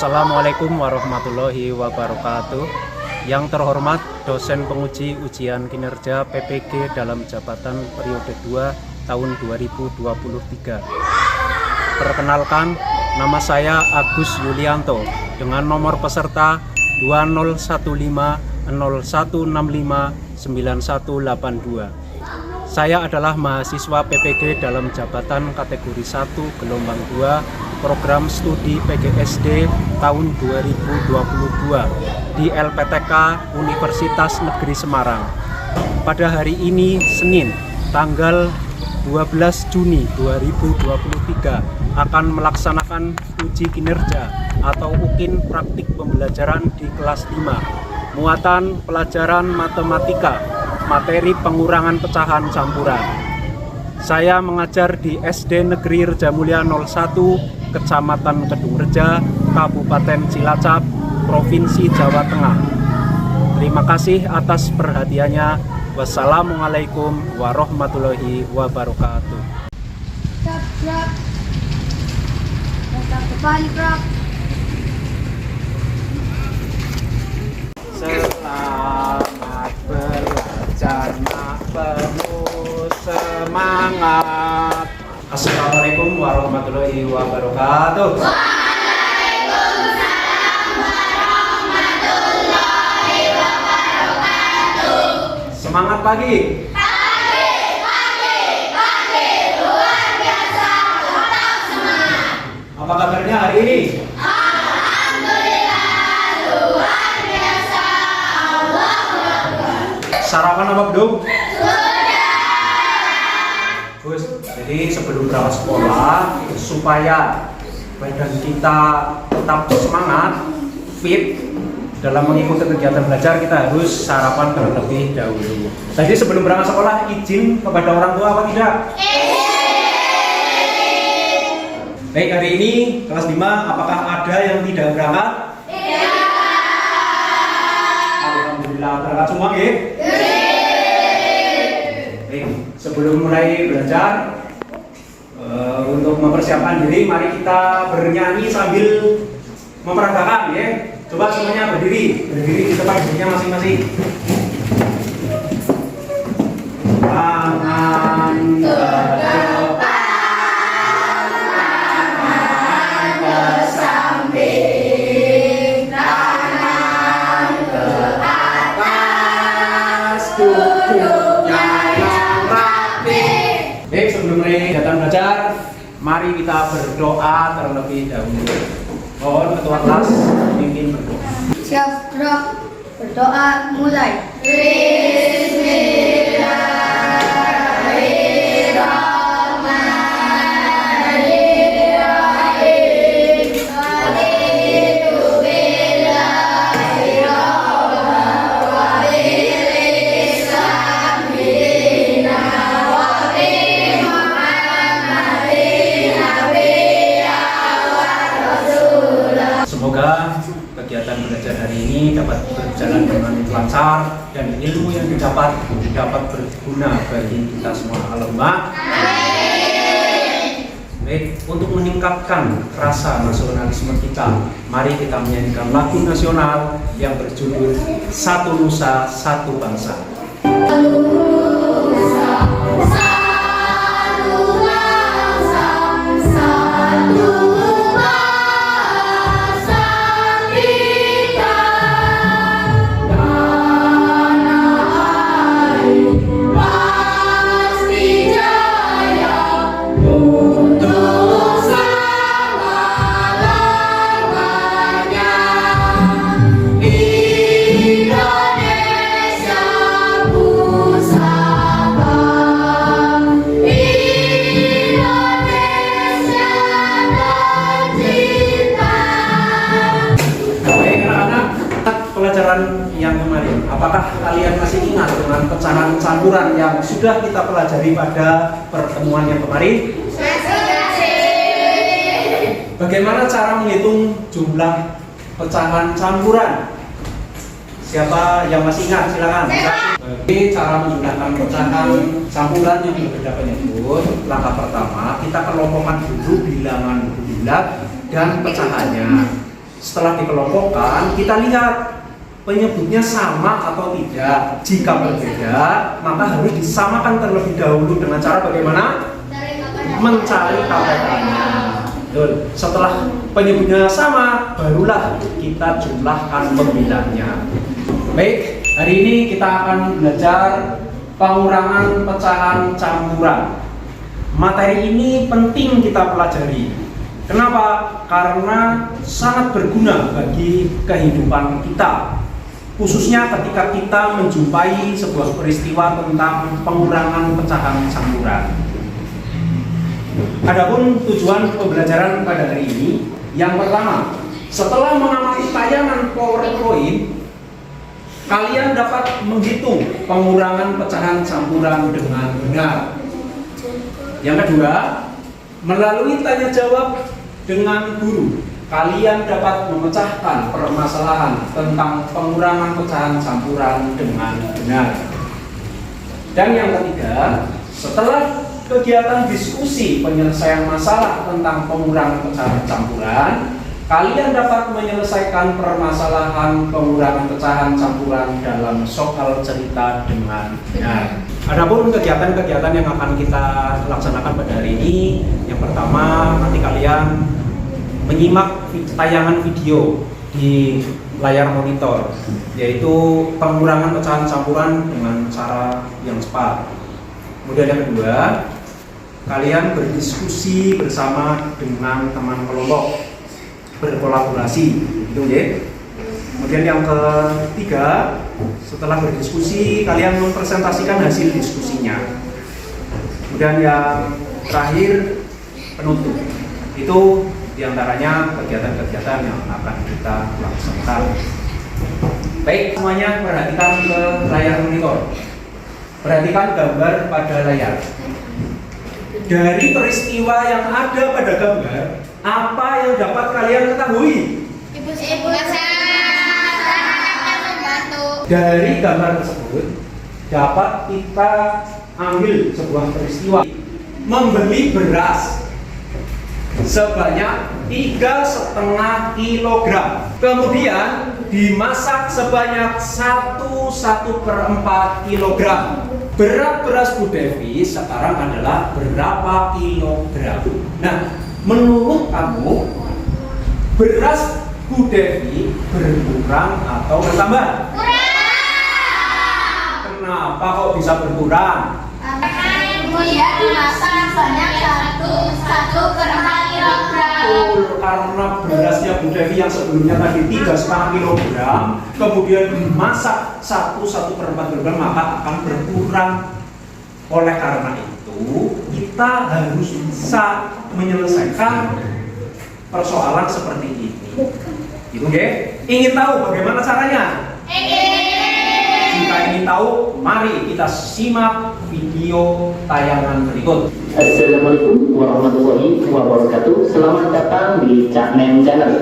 Assalamualaikum warahmatullahi wabarakatuh. Yang terhormat dosen penguji ujian kinerja PPG dalam jabatan periode 2 tahun 2023. Perkenalkan, nama saya Agus Yulianto dengan nomor peserta 205016599182. Saya adalah mahasiswa PPG dalam jabatan kategori 1 gelombang 2 program studi PGSD tahun 2022 di LPTK Universitas Negeri Semarang. Pada hari ini Senin tanggal 12 Juni 2023 akan melaksanakan uji kinerja atau UKIN praktik pembelajaran di kelas 5 muatan pelajaran matematika materi pengurangan pecahan campuran. Saya mengajar di SD Negeri Reja Mulia 01, Kecamatan Kedungreja, Kabupaten Cilacap, Provinsi Jawa Tengah. Terima kasih atas perhatiannya. Wassalamualaikum warahmatullahi wabarakatuh. Selamat belajar, penuh semangat. Assalamualaikum warahmatullahi wabarakatuh. Waalaikumsalam warahmatullahi wabarakatuh. Semangat pagi. Pagi, luar biasa, tetap semangat. Apa kabarnya hari ini? Alhamdulillah, luar biasa, Allahu Akbar. Sarapan apa belum? Sudah. Gus, jadi sebelum berangkat sekolah supaya badan kita tetap semangat, fit dalam mengikuti kegiatan belajar, kita harus sarapan terlebih dahulu. Tadi sebelum berangkat sekolah izin kepada orang tua apa tidak? Baik, hari ini kelas 5 apakah ada yang tidak berangkat? Tidak. Alhamdulillah berangkat semua ya? Baik, sebelum mulai belajar untuk mempersiapkan diri, mari kita bernyanyi sambil memperagakan ya. Coba semuanya berdiri di tempat duduknya masing-masing. Tangan ke depan, tangan ke samping, tangan ke atas, duduknya yang rapi. Baik, sebelum mulai kegiatan belajar, mari kita berdoa terlebih dahulu. Mohon ketua kelas memimpin berdoa. Siap, gerak, berdoa, mulai. Semoga kegiatan belajar hari ini dapat berjalan dengan lancar dan ilmu yang didapat berguna bagi kita semua. Allahumma amin. Baik, untuk meningkatkan rasa nasionalisme kita, mari kita menyanyikan lagu nasional yang berjudul Satu Nusa Satu Bangsa. Pelajaran yang kemarin, apakah kalian masih ingat dengan pecahan campuran yang sudah kita pelajari pada pertemuan yang kemarin? Bagaimana cara menghitung jumlah pecahan campuran? Siapa yang masih ingat? Silakan. Bagi cara menjumlahkan pecahan campuran yang berbeda penyebut, langkah pertama kita kelompokkan dulu bilangan bulat dan pecahannya. setelah dikelompokkan, kita lihat penyebutnya sama atau tidak. Jika berbeda, maka harus disamakan terlebih dahulu dengan cara bagaimana? Mencari KPK-nya. Setelah penyebutnya sama, barulah kita jumlahkan pembilangnya. Baik, hari ini kita akan belajar pengurangan pecahan campuran. Materi ini penting kita pelajari. Kenapa? Karena sangat berguna bagi kehidupan kita, khususnya ketika kita menjumpai sebuah peristiwa tentang pengurangan pecahan campuran. Adapun tujuan pembelajaran pada hari ini, yang pertama, setelah mengamati tayangan PowerPoint, kalian dapat menghitung pengurangan pecahan campuran dengan benar. Yang kedua, melalui tanya jawab dengan guru, kalian dapat memecahkan permasalahan tentang pengurangan pecahan campuran dengan benar. Dan yang ketiga, setelah kegiatan diskusi penyelesaian masalah tentang pengurangan pecahan campuran, kalian dapat menyelesaikan permasalahan pengurangan pecahan campuran dalam soal cerita dengan benar. Adapun kegiatan-kegiatan yang akan kita laksanakan pada hari ini, yang pertama nanti kalian menyimak tayangan video di layar monitor, yaitu pengurangan pecahan campuran dengan cara yang cepat. Kemudian yang kedua, kalian berdiskusi bersama dengan teman kelompok, berkolaborasi, gitu ya. Kemudian yang ketiga, setelah berdiskusi, kalian mempresentasikan hasil diskusinya. Kemudian yang terakhir, penutup. Itu diantaranya kegiatan-kegiatan yang akan kita laksanakan. Baik, semuanya perhatikan ke layar monitor. Perhatikan gambar pada layar. Dari peristiwa yang ada pada gambar, apa yang dapat kalian ketahui? Ibu Dari gambar tersebut dapat kita ambil sebuah peristiwa. Membeli beras sebanyak 3,5 kilogram, kemudian dimasak sebanyak 1/4 kilogram. Berat beras Bu Devi sekarang adalah berapa kilogram? Nah, menurut kamu beras Bu Devi berkurang atau bertambah? Kenapa kok bisa berkurang? dia dimasak sebanyak 1/4 kilogram. Karena berasnya Bu Devi yang sebelumnya tadi 3,5 kilogram, kemudian dimasak 1/4 kilogram, maka akan berkurang. Oleh karena itu, kita harus bisa menyelesaikan persoalan seperti ini. Gitu ya? Ingin tahu bagaimana caranya? Jika ingin tahu, mari kita simak video tayangan berikut. Assalamualaikum warahmatullahi wabarakatuh. Selamat datang di Caknem Channel.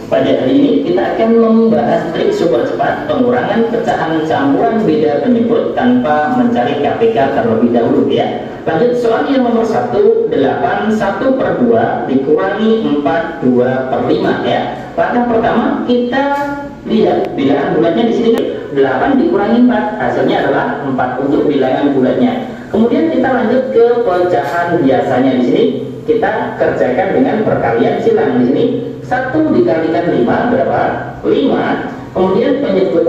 Pada hari ini kita akan membahas trik super cepat pengurangan pecahan campuran beda penyebut tanpa mencari KPK terlebih dahulu ya. Lanjut soal yang nomor 1, 8 1/2 dikurangi 4 2/5 ya. Langkah pertama kita lihat bilangan bulatnya di sini 8 dikurangi 4, hasilnya adalah 4 untuk bilangan bulatnya. Kemudian kita lanjut ke pecahan biasanya di sini. Kita kerjakan dengan perkalian silang di sini. 1 dikalikan 5 berapa? 5. Kemudian penyebut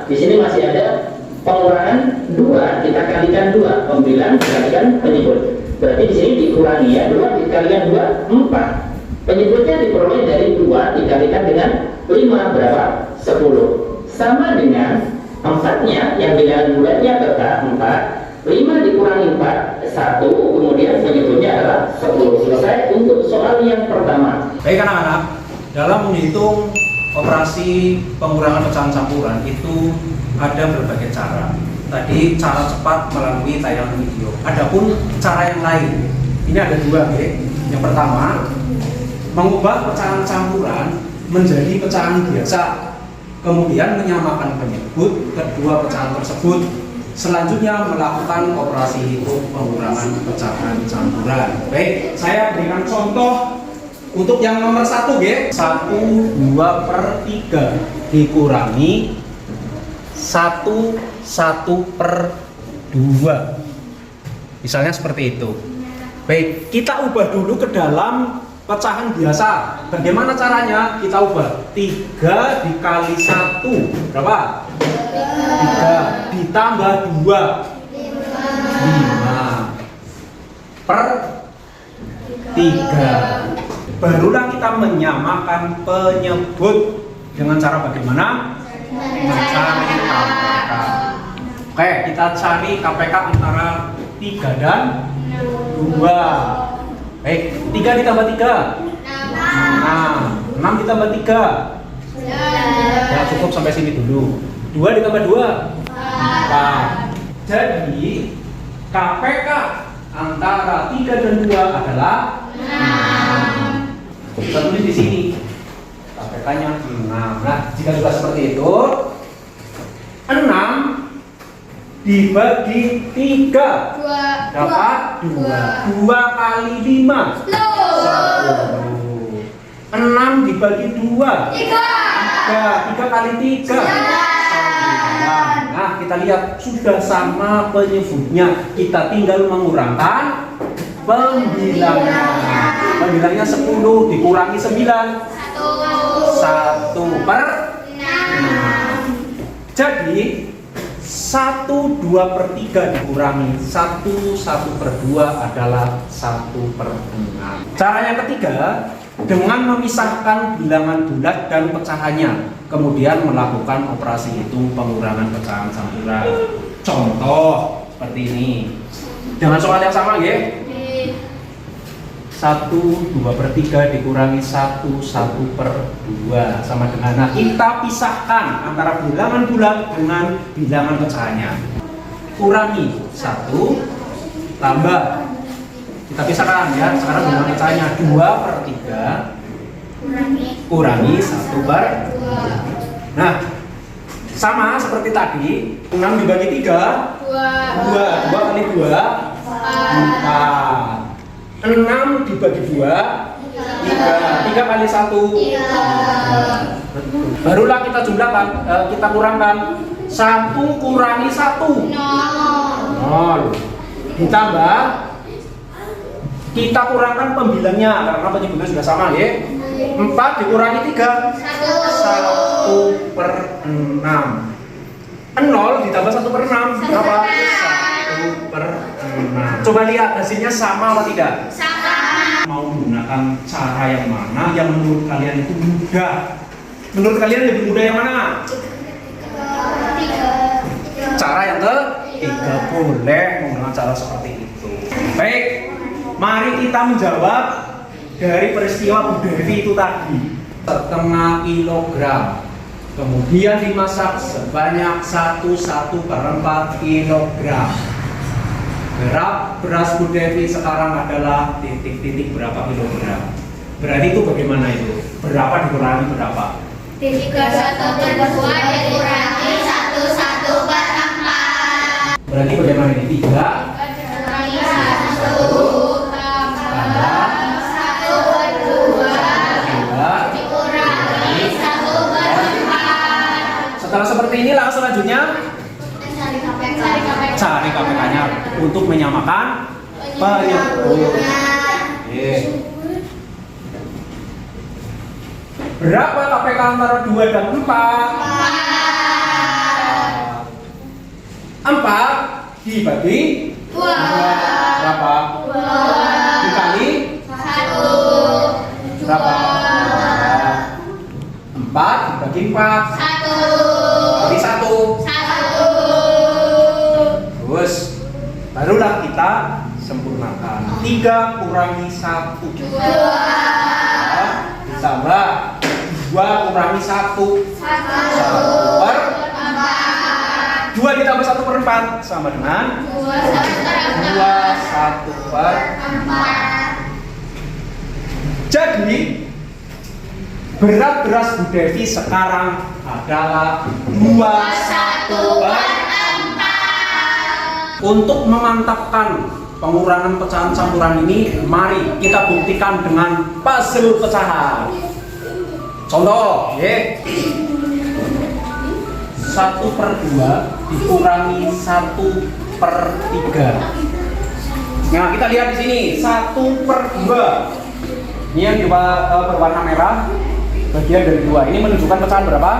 di sini masih ada pengurangan 2, kita kalikan 2, pembilang dikalikan penyebut. Berarti di sini dikurangi ya, 2 dikalikan 2 4. Penyebutnya diperoleh dari 2 dikalikan dengan 5 berapa? 10. Sama dengan 4-nya yang bilangan bulatnya tetap 4. 5 dikurangi 4 1, kemudian penyebutnya adalah 10. Selesai untuk soal yang pertama. Baik anak-anak, dalam menghitung operasi pengurangan pecahan campuran itu ada berbagai cara. Tadi cara cepat melalui tayangan video. Adapun cara yang lain, ini ada 2 ya. Yang pertama, mengubah pecahan campuran menjadi pecahan biasa, kemudian menyamakan penyebut kedua pecahan tersebut. Selanjutnya melakukan operasi hitung pengurangan pecahan campuran. Baik, saya berikan contoh Untuk yang nomor 1 ya, 1/2/3 dikurangi 1/1/2. Misalnya seperti itu. Baik, kita ubah dulu ke dalam pecahan biasa. Bagaimana caranya? Kita ubah 3 dikali 1 berapa? 3 ditambah 2 5/3. Barulah kita menyamakan penyebut dengan cara bagaimana? Mencari KPK. Oke, kita cari KPK antara 3 dan 2. Baik, 3 ditambah 3 6 ditambah 3 ya, cukup sampai sini dulu. 2 ditambah 2 4. Jadi KPK antara 3 dan 2 adalah 6. Kita tulis di sini KPK-nya 6. Nah, jika sudah seperti itu, 6 dibagi 3 dapat 2. 2 kali 5 10. 6 dibagi 2 3 kali 3 9. Nah, kita lihat sudah sama penyebutnya. Kita tinggal mengurangkan pembilangnya. Pembilangnya 10 dikurangi 9 1/6. Jadi 1/2/3 dikurangi 1/1/2 adalah 1/6. Cara yang ketiga, dengan memisahkan bilangan bulat dan pecahannya, kemudian melakukan operasi hitung pengurangan pecahan campuran. Contoh seperti ini. Dengan soal yang sama ya. 1/2/3 dikurangi 1/1/2 sama dengan, nah kita pisahkan antara bilangan bulat dengan bilangan pecahannya. Kurangi 1 tambah, kita pisahkan ya. Sekarang bilangan pecahannya 2/3 kurangi 1/2. Nah, sama seperti tadi, 6 dibagi 3 2 kali 2 4. 6 dibagi 2 3 kali 1 barulah kita jumlahkan, kita kurangkan 1 kurangi 1 0 ditambah kita kurangkan pembilangnya karena penyebutnya sudah sama ya. 4 dikurangi 3 1/6. 0 ditambah 1/6 berapa? 1/6. Coba lihat hasilnya sama atau tidak? Sama. Mau menggunakan cara yang mana yang menurut kalian itu mudah? Menurut kalian lebih mudah yang mana? Cara yang ketiga, boleh menggunakan cara seperti itu. Baik, mari kita menjawab dari peristiwa Bu Devi itu tadi. 1/2 kilogram. Kemudian dimasak sebanyak 1/4 kilogram. Beras Bu Devi sekarang adalah titik-titik berapa kilogram. Berarti itu bagaimana itu? Berapa dikurangi berapa? 3/1/2 dikurangi 1/4. Berarti bagaimana ini? 3 Kurangi 1 tambah 1/2 dikurangi 1/4. Setelah seperti ini langsung selanjutnya cari KPK-nya untuk menyamakan penyebut. Berapa KPK antara 2 dan 4? 4 dibagi 2 berapa? 2 dikali 1 berapa? 4 dibagi 4 dibagi 1 terus barulah kita sempurnakan. 3 kurangi 1 ditambah 2 kurangi 1 2 ditambah 1/4 sama dengan 2/1/4. Jadi berat beras Bu Devi sekarang adalah 2/1/4. Untuk memantapkan pengurangan pecahan campuran ini, mari kita buktikan dengan puzzle pecahan. Contoh, ya. 1/2 dikurangi 1/3. Nah, kita lihat di sini 1/2. Ini yang berwarna merah, bagian dari 2. Ini menunjukkan pecahan berapa?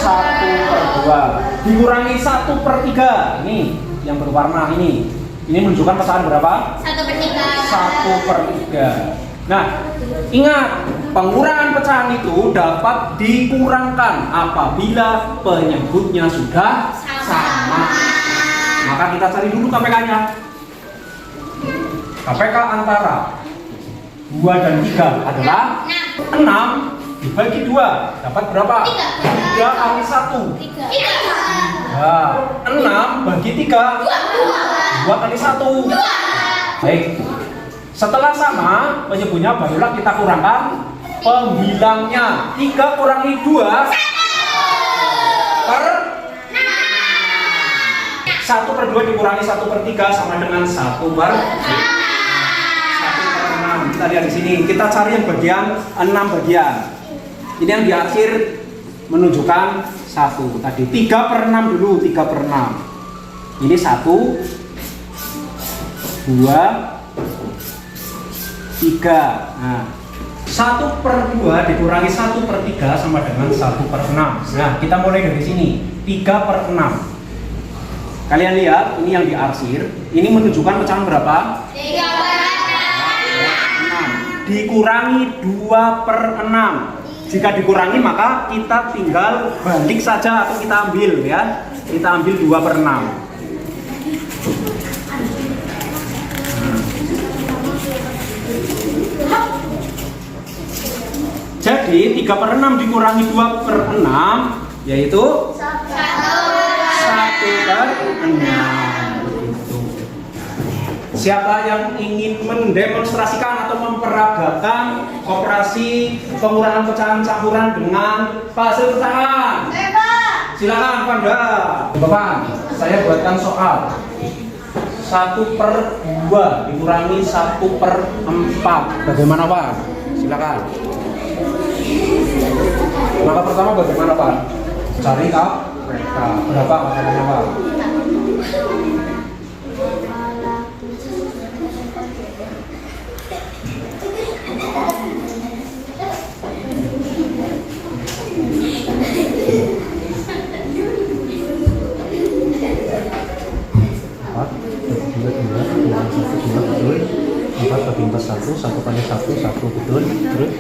1/2 dikurangi 1/3. Ini yang berwarna ini menunjukkan pecahan berapa? 1/3. Nah, ingat, pengurangan pecahan itu dapat dikurangkan apabila penyebutnya sudah sama. Maka kita cari dulu KPK-nya. KPK antara 2 dan 3 adalah 6 dibagi 2 dapat berapa? 3 kali 1. Nah, 6 bagi 3 2 kali 1. Baik. Setelah sama penyebutnya, barulah kita kurangkan pembilangnya. 3 kurangi 2 per 1/2 dikurangi 1/3 sama dengan 1/6. Kita lihat di sini, kita cari yang bagian 6 bagian. Ini yang di akhir menunjukkan 1 tadi. 3/6 dulu, 3/6. Ini 1 2 3. Nah, 1/2 dikurangi 1/3 sama dengan 1/6. Nah, kita mulai dari sini. 3/6. Kalian lihat, ini yang diarsir. Ini menunjukkan pecahan berapa? 3/6. Dikurangi 2/6. Jika dikurangi maka kita tinggal balik saja atau kita ambil, ya. Kita ambil 2/6. Jadi 3/6 dikurangi 2/6 yaitu 1/6. Siapa yang ingin mendemonstrasikan atau memperagakan operasi pengurangan pecahan campuran dengan puzzle pecahan? Silakan Panda. Bapak, saya buatkan soal. 1/2 dikurangi 1/4. Bagaimana Pak? Silakan. Maka pertama bagaimana Pak? Cari KPK. Berapa KPK-nya Pak? Satu kali 1 betul. Terus,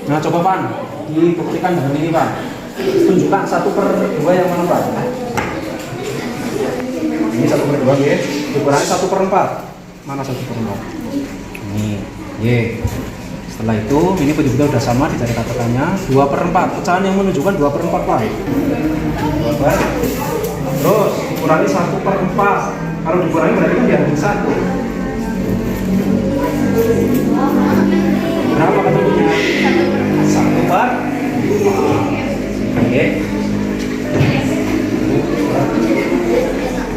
nah coba Pan, dibuktikan dengan ini Pak. Tunjukkan 1/2 yang mana Pak? Ini 1/2 ya. Dikurangi 1/4. Mana 1/4? Ini, ye. Setelah itu, ini penyebutnya sudah sama, dicari katakannya 2/4. Pecahan yang menunjukkan 2/4 Pak. 2/4. Terus dikurangi 1/4. Kalau dikurangi berarti kan diambil 1. Berapa ketemunya? 1/4. Oke.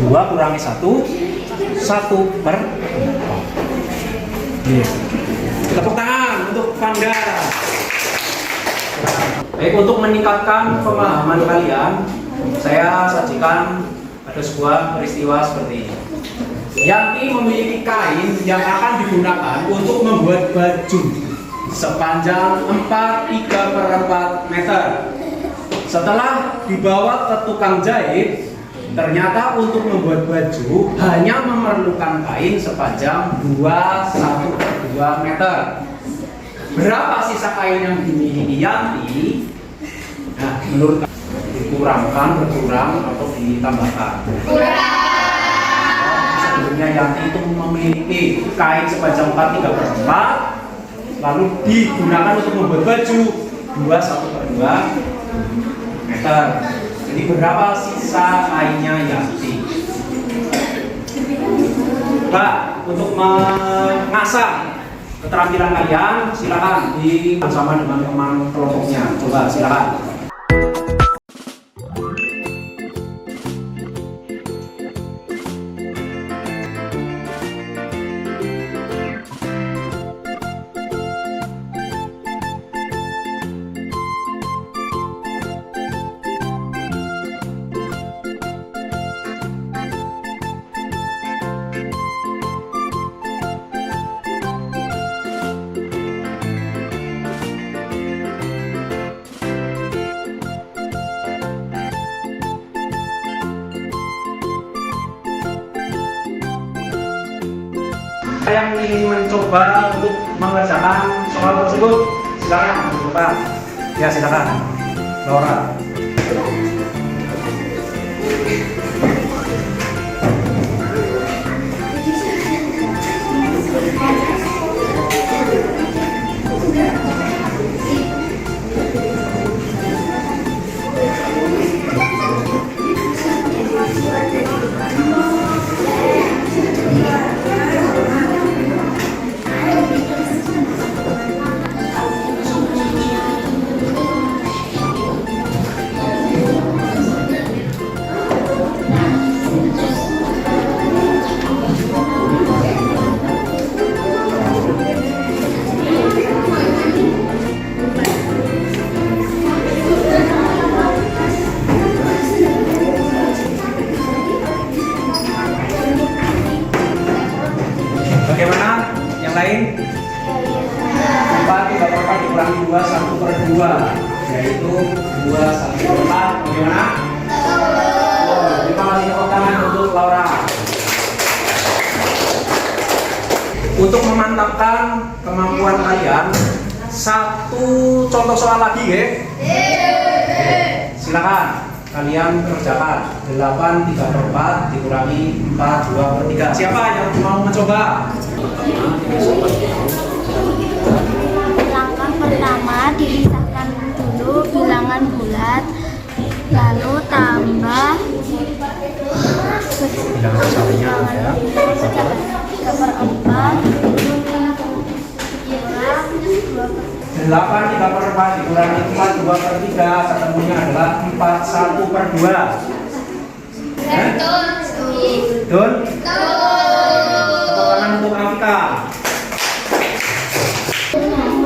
2 kurangi 1, 1/4. Tepuk tangan untuk Panda. Baik, untuk meningkatkan pemahaman kalian, saya sajikan ada sebuah peristiwa seperti ini. Yanti memiliki kain yang akan digunakan untuk membuat baju sepanjang 4 meter. Setelah dibawa ke tukang jahit, ternyata untuk membuat baju hanya memerlukan kain sepanjang 2 meter. Berapa sisa kain yang dimiliki Yanti? Nah, menurut dikurangkan, berkurang, atau ditambahkan? Sebelumnya Yanti itu memiliki kain sepanjang 4 lalu digunakan untuk membuat baju 2 meter. Jadi berapa sisa kainnya Yanti? Pak, untuk mengasah keterampilan kalian, silakan bersama dengan teman kelompoknya. Coba silakan. Yang ingin mencoba untuk mengerjakan soal tersebut, silakan mencoba. Ya, silakan. Laura. Bagaimana? Yang lain? 4 dikurangi 2, 1/2, yaitu 2 1/4. Bagaimana? Terima kasih, tepuk tangan untuk Laura. Untuk memantapkan kemampuan kalian, satu contoh soal lagi ya. Silakan kalian kerjakan. 8 3/4 dikurangi 4 2/3. Siapa yang mau mencoba? Langkah pertama, dipisahkan dulu bilangan bulat, lalu tambah Bilangan besarnya ya. 3/4 8 3/4 dikurangi 4 2/3, ketemunya adalah 4 1/2. Betul. Betul? Tepuk tangan untuk Afika.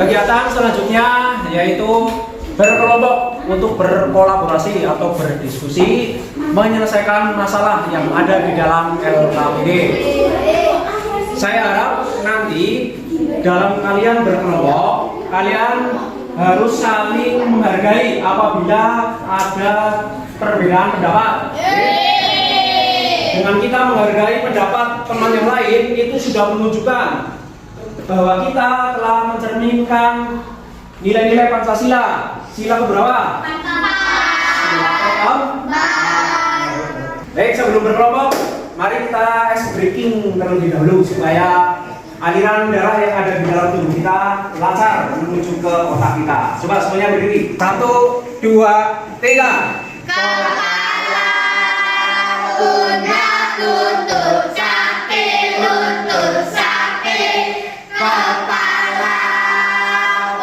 Kegiatan selanjutnya yaitu berkelompok untuk berkolaborasi atau berdiskusi menyelesaikan masalah yang ada di dalam LKPD. Saya harap nanti dalam kalian berkelompok, kalian harus saling menghargai apabila ada perbedaan pendapat. Dengan kita menghargai pendapat teman yang lain, itu sudah menunjukkan bahwa kita telah mencerminkan nilai-nilai Pancasila. Sila keberapa? Baik, sebelum berkelompok, mari kita ice breaking terlebih dahulu supaya aliran darah yang ada di dalam tubuh kita lancar menuju ke otak kita. Coba semuanya berdiri. 1, 2, 3. Pundak lutut sapi, lutut sapi, kepala.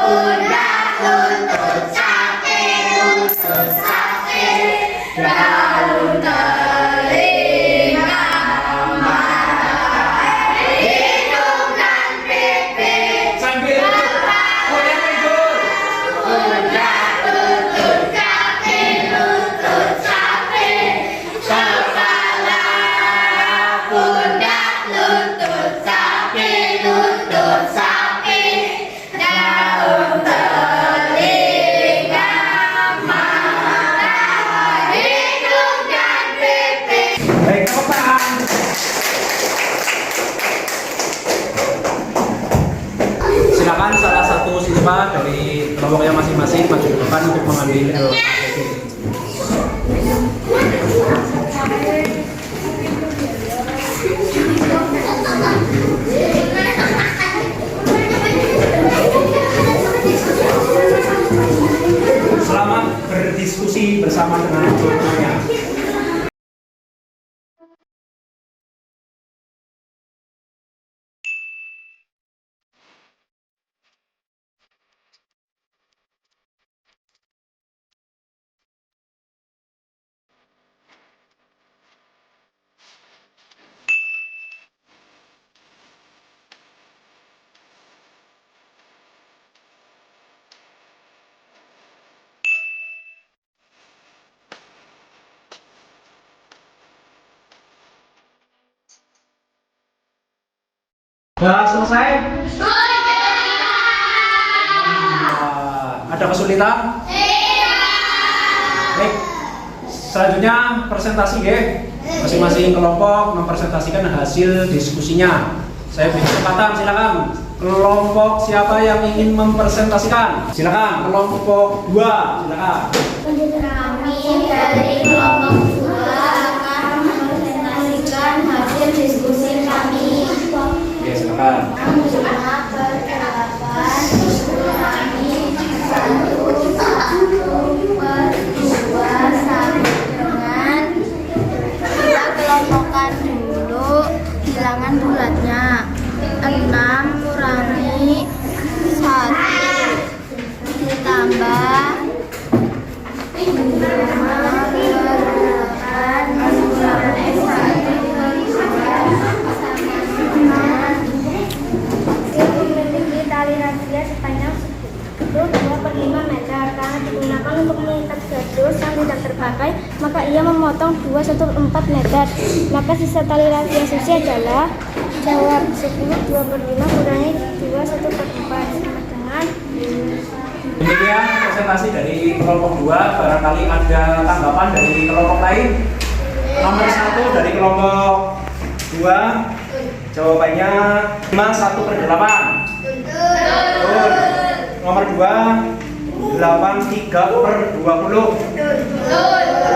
Pundak lutut sapi, lutut sapi, daun telinga, mata, hidung dan pipi. Sambil goyang tidur. Pundak lutut sapi, lutut sapi, kepala. Pundak lutut sapi, lutut sapi, daun telinga, mata, hidung dan pipi. Baik, tepuk tangan. Silakan salah satu siswa dari kelompoknya masing-masing maju ke depan untuk mengambil LKPD. Selamat berdiskusi bersama dengan kelompoknya. Sudah selesai? Ada kesulitan? Baik. Selanjutnya presentasi ya. Masing-masing kelompok mempresentasikan hasil diskusinya. Saya beri kesempatan, silakan. Kelompok siapa yang ingin mempresentasikan? Silakan. Kelompok 2, silakan. Kami dari kelompok 2 akan mempresentasikan hasil diskusi kami. Oke, silakan. Jumlah per-8 kurangi 1/2 sama dengan, kita kelompokkan dulu bilangan bulatnya. 6 kurangi 1 ditambah 5 tali razia sepanjang 2/5 meter. Karena digunakan untuk mengikat gardus yang tidak terpakai, maka ia memotong 2/4 meter. Maka sisa tali razia Susi adalah, jawab, 10 2/5 kurangi 2/4 sama dengan. Demikian presentasi dari kelompok 2. Barangkali ada tanggapan dari kelompok lain. Nomor 1 dari kelompok 2, jawabannya 5/1/8. Betul. Nomor 2, 8/3/20.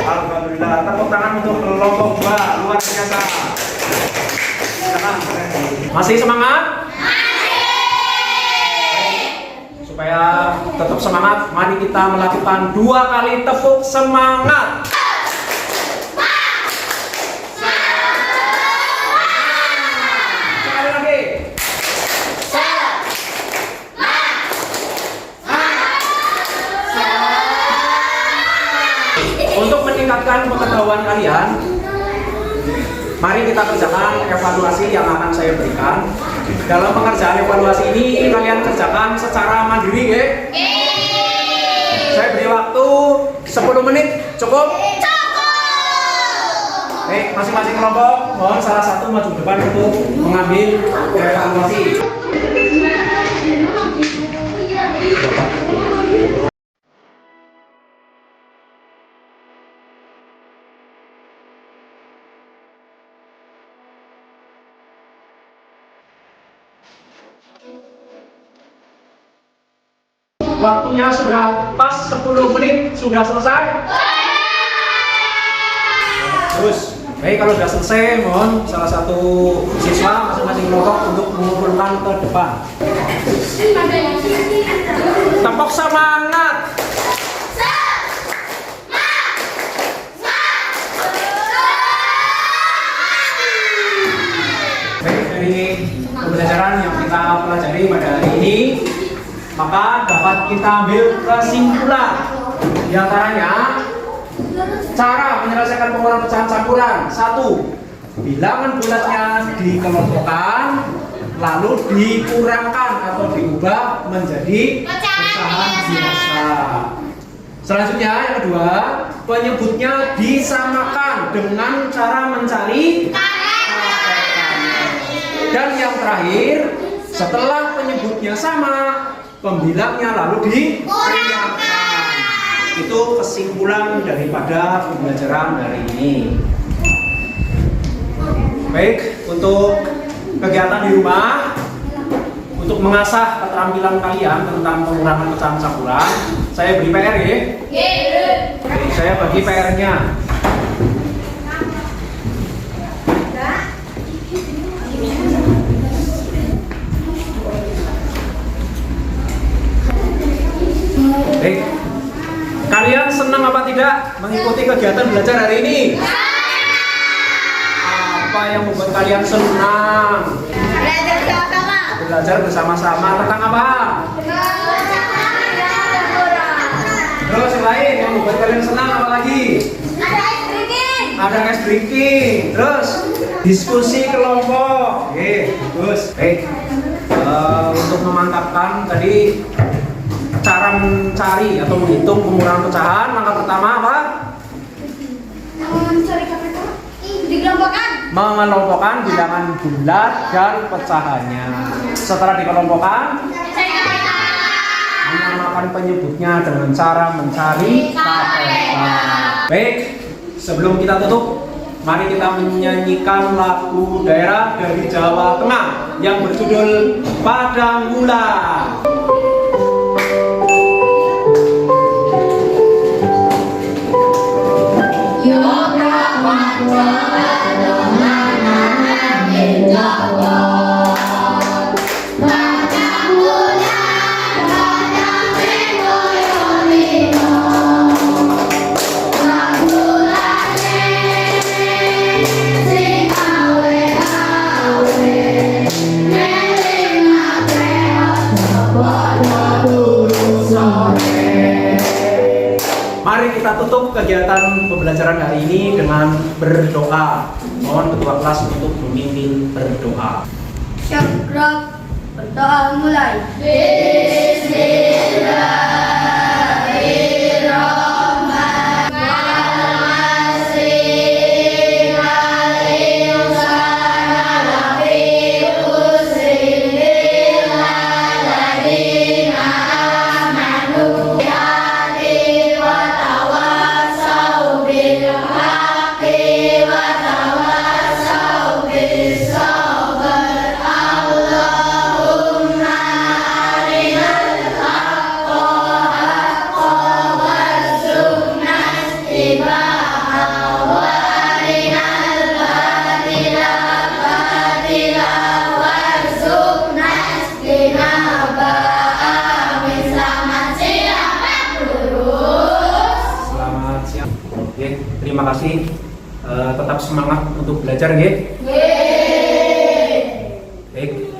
Alhamdulillah. Tepuk tangan untuk kelompok 2, luar biasa. Silakan. Masih semangat? Supaya tetap semangat, mari kita melakukan 2 kali tepuk semangat. Sekali lagi. Untuk meningkatkan pengetahuan kalian, mari kita kerjakan evaluasi yang akan saya berikan. Dalam pengerjaan evaluasi ini kalian kerjakan secara mandiri, ya? Saya beri waktu 10 menit, cukup? Baik, masing-masing kelompok, mohon salah satu maju depan untuk mengambil evaluasi. Waktunya sudah pas 10 menit, sudah selesai? Terus, baik, kalau sudah selesai, mohon salah satu siswa masing-masing kelompok untuk mengumpulkan ke depan. Tepuk semangat. Baik, dari pembelajaran yang kita pelajari pada hari ini, maka dapat kita ambil kesimpulan. Di antaranya, cara menyelesaikan pengurangan pecahan campuran. 1. Bilangan bulatnya dikelompokkan, lalu dikurangkan atau diubah menjadi pecahan biasa. Selanjutnya, yang kedua, penyebutnya disamakan dengan cara mencari KPK-nya. Dan yang terakhir, setelah penyebutnya sama, pembilangnya lalu dikurangkan. Itu kesimpulan daripada pembelajaran hari ini. Baik, untuk kegiatan di rumah, untuk mengasah keterampilan kalian tentang pengurangan pecahan campuran, saya beri PR, ya? Oke, saya bagi PR-nya. Baik, kalian senang apa tidak mengikuti kegiatan belajar hari ini? Apa yang membuat kalian senang? Belajar bersama-sama tentang apa? Terus yang lain yang membuat kalian senang apa lagi? Ada ice drinking. Terus diskusi kelompok. Oke, bagus. Baik. Untuk memantapkan tadi cara mencari atau menghitung pengurangan pecahan, langkah pertama apa? Mengelompokkan bilangan bulat dan pecahannya. Setelah dikelompokkan, menamakan penyebutnya dengan cara mencari KPK. Baik, sebelum kita tutup, Mari kita menyanyikan lagu daerah dari Jawa Tengah yang berjudul Padang Gula. Mari kita tutup kegiatan pembelajaran hari ini dengan berdoa. Mohon ketua kelas untuk memimpin berdoa. Syukur berdoa mulai. Terima kasih. Tetap semangat untuk belajar, nggih. Baik.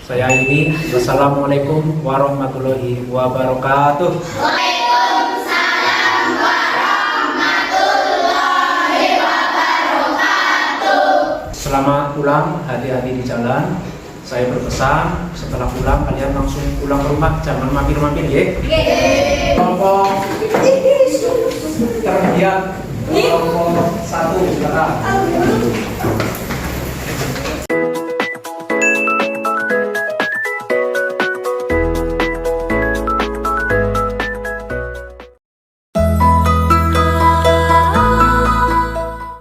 Saya ini. Wassalamualaikum warahmatullahi wabarakatuh. Waalaikumsalam warahmatullahi wabarakatuh. Selamat pulang, hati-hati di jalan. Saya berpesan setelah pulang kalian langsung pulang ke rumah, jangan mampir-mampir, nggih. Kelompok